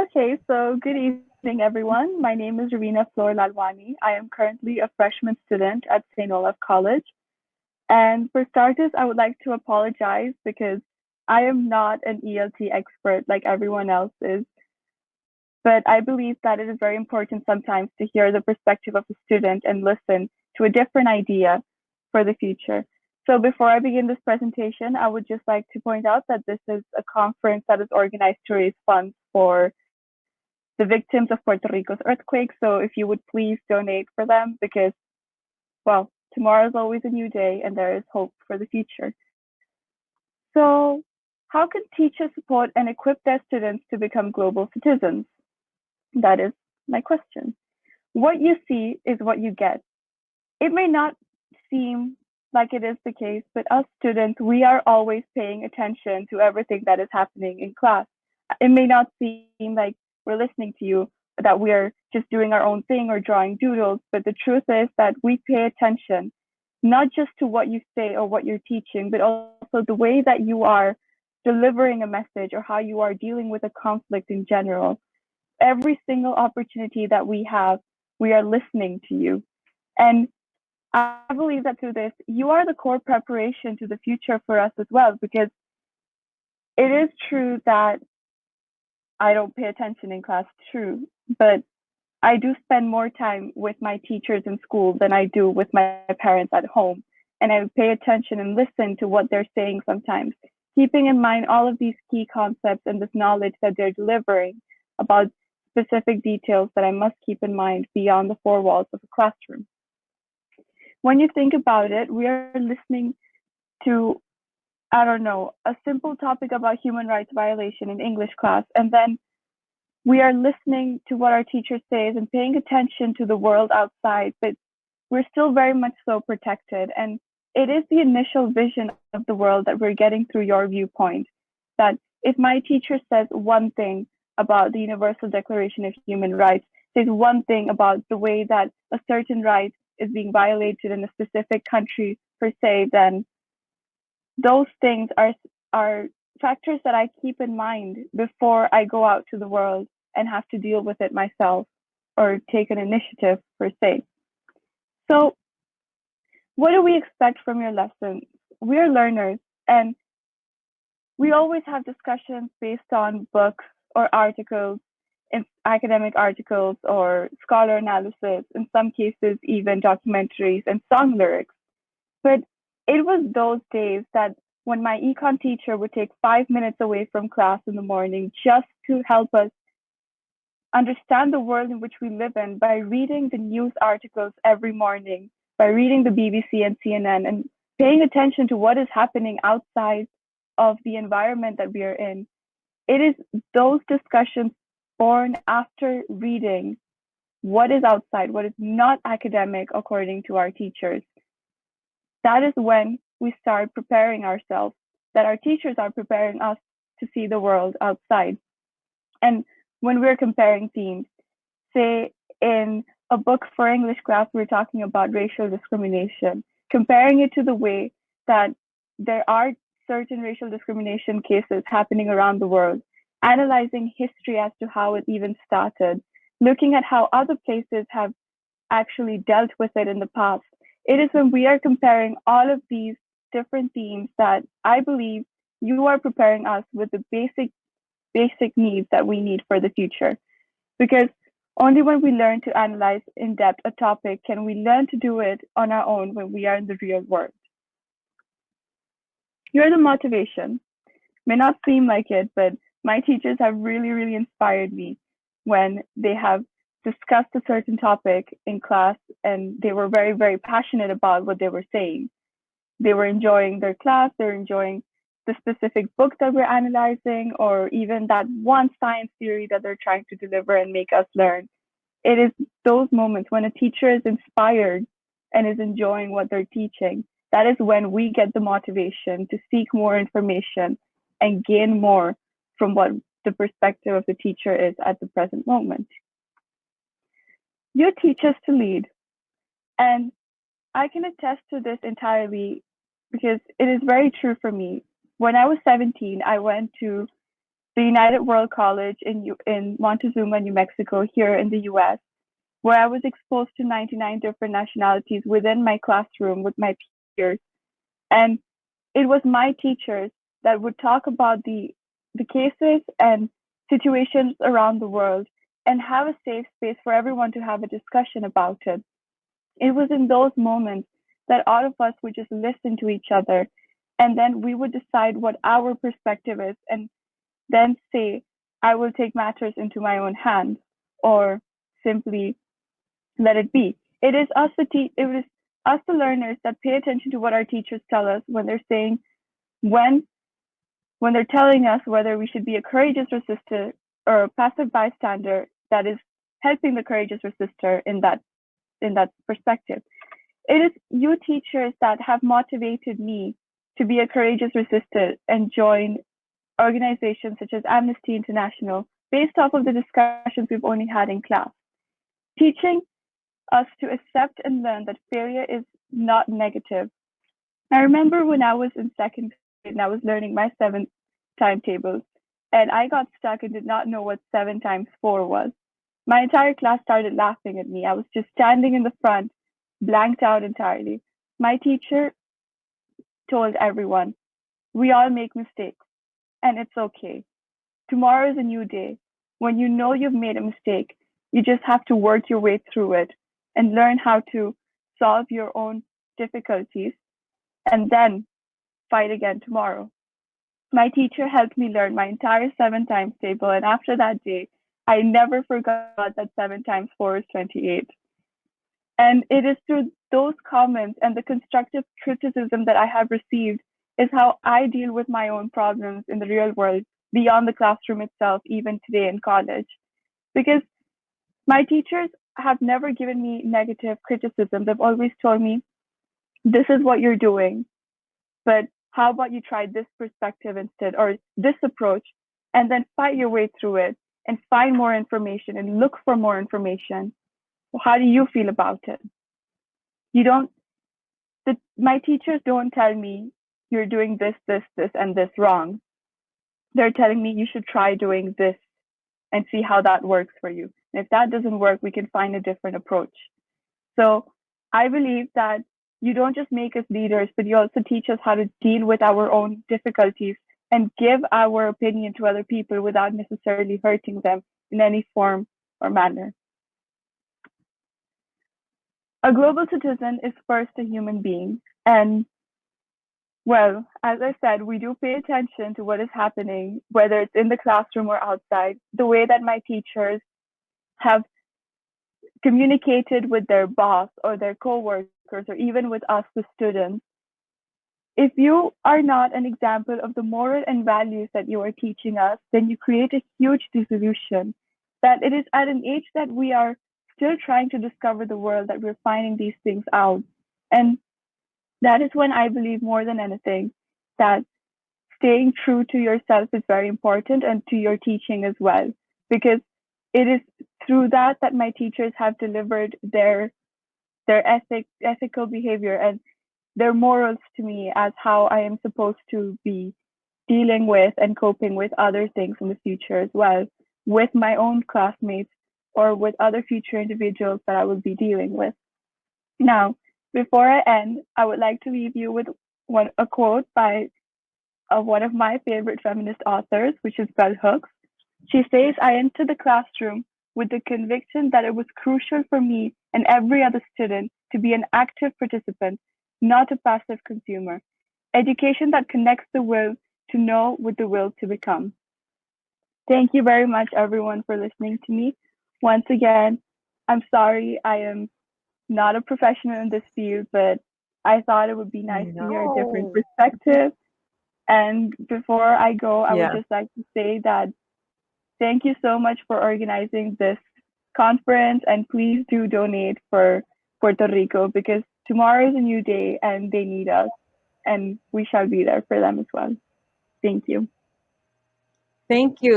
Okay, so good evening, everyone. My name is Raveena Flor Lalwani. I am currently a freshman student at St. Olaf College. And for starters, I would like to apologize because I am not an ELT expert like everyone else is. But I believe that it is very important sometimes to hear the perspective of a student and listen to a different idea for the future. So before I begin this presentation, I would just like to point out that this is a conference that is organized to raise funds for the victims of Puerto Rico's earthquake. So if you would please donate for them because, well, tomorrow is always a new day and there is hope for the future. So, how can teachers support and equip their students to become global citizens? That is my question. What you see is what you get. It may not seem like it is the case, but us students, we are always paying attention to everything that is happening in class. It may not seem like we're listening to you, that we're just doing our own thing or drawing doodles, but the truth is that we pay attention not just to what you say or what you're teaching, but also the way that you are delivering a message or how you are dealing with a conflict in general. Every single opportunity that we have, we are listening to you. And I believe that through this, you are the core preparation to the future for us as well, because it is true that I don't pay attention in class, true, but I do spend more time with my teachers in school than I do with my parents at home. And I pay attention and listen to what they're saying sometimes, keeping in mind all of these key concepts and this knowledge that they're delivering about specific details that I must keep in mind beyond the four walls of a classroom. When you think about it, we are listening to, I don't know, a simple topic about human rights violation in English class, and then we are listening to what our teacher says and paying attention to the world outside, but we're still very much so protected. And it is the initial vision of the world that we're getting through your viewpoint. That if my teacher says one thing about the Universal Declaration of Human Rights, says one thing about the way that a certain right is being violated in a specific country per se, then those things are factors that I keep in mind before I go out to the world and have to deal with it myself or take an initiative per se. So, what do we expect from your lessons? We're learners and we always have discussions based on books or articles, in academic articles or scholar analysis, in some cases, even documentaries and song lyrics. But it was those days that when my econ teacher would take 5 minutes away from class in the morning just to help us understand the world in which we live in by reading the news articles every morning, by reading the BBC and CNN, and paying attention to what is happening outside of the environment that we are in. It is those discussions born after reading what is outside, what is not academic according to our teachers. That is when we start preparing ourselves, that our teachers are preparing us to see the world outside. And when we're comparing themes, say in a book for English class, we're talking about racial discrimination, comparing it to the way that there are certain racial discrimination cases happening around the world, analyzing history as to how it even started, looking at how other places have actually dealt with it in the past. It is when we are comparing all of these different themes that I believe you are preparing us with the basic needs that we need for the future. Because only when we learn to analyze in depth a topic can we learn to do it on our own when we are in the real world. You're the motivation. May not seem like it, but my teachers have really, really inspired me when they have discussed a certain topic in class and they were very, very passionate about what they were saying. They were enjoying their class, they're enjoying the specific book that we're analyzing, or even that one science theory that they're trying to deliver and make us learn. It is those moments when a teacher is inspired and is enjoying what they're teaching. That is when we get the motivation to seek more information and gain more from what the perspective of the teacher is at the present moment. You teach us to lead. And I can attest to this entirely because it is very true for me. When I was 17, I went to the United World College in Montezuma, New Mexico, here in the US, where I was exposed to 99 different nationalities within my classroom with my peers. And it was my teachers that would talk about the cases and situations around the world and have a safe space for everyone to have a discussion about it. It was in those moments that all of us would just listen to each other, and then we would decide what our perspective is and then say, I will take matters into my own hands, or simply let it be. It is us the learners that pay attention to what our teachers tell us when they're saying when when they're telling us whether we should be a courageous resistor or a passive bystander that is helping the courageous resistor in that perspective. It is you teachers that have motivated me to be a courageous resistor and join organizations such as Amnesty International based off of the discussions we've only had in class, teaching us to accept and learn that failure is not negative. I remember when I was in second grade and I was learning my seventh timetables, and I got stuck and did not know what 7 times 4 was. My entire class started laughing at me. I was just standing in the front, blanked out entirely. My teacher told everyone, we all make mistakes, and it's okay. Tomorrow is a new day. When you know you've made a mistake, you just have to work your way through it and learn how to solve your own difficulties and then fight again tomorrow. My teacher helped me learn my entire 7 times table, and after that day, I never forgot that 7 times 4 is 28. And it is through those comments and the constructive criticism that I have received is how I deal with my own problems in the real world beyond the classroom itself, even today in college. Because my teachers have never given me negative criticism. They've always told me, this is what you're doing, but how about you try this perspective instead or this approach and then fight your way through it and find more information and look for more information. Well, how do you feel about it? You don't, my teachers don't tell me you're doing this, and this wrong. They're telling me you should try doing this and see how that works for you. And if that doesn't work, we can find a different approach. So I believe that you don't just make us leaders, but you also teach us how to deal with our own difficulties and give our opinion to other people without necessarily hurting them in any form or manner. A global citizen is first a human being. And well, as I said, we do pay attention to what is happening, whether it's in the classroom or outside. The way that my teachers have communicated with their boss or their coworkers or even with us, the students. If you are not an example of the moral and values that you are teaching us, then you create a huge disillusion that it is at an age that we are still trying to discover the world that we're finding these things out. And that is when I believe more than anything that staying true to yourself is very important and to your teaching as well, because it is through that that my teachers have delivered ethical behavior and their morals to me as how I am supposed to be dealing with and coping with other things in the future as well, with my own classmates or with other future individuals that I will be dealing with. Now, before I end, I would like to leave you with a quote by one of my favorite feminist authors, which is Bell Hooks. She says, I entered the classroom with the conviction that it was crucial for me and every other student to be an active participant, not a passive consumer. Education that connects the will to know with the will to become. Thank you very much, everyone, for listening to me. Once again, I'm sorry I am not a professional in this field, but I thought it would be nice to hear a different perspective. And before I go, I would just like to say that thank you so much for organizing this conference, and please do donate for Puerto Rico because tomorrow is a new day and they need us, and we shall be there for them as well. Thank you. Thank you.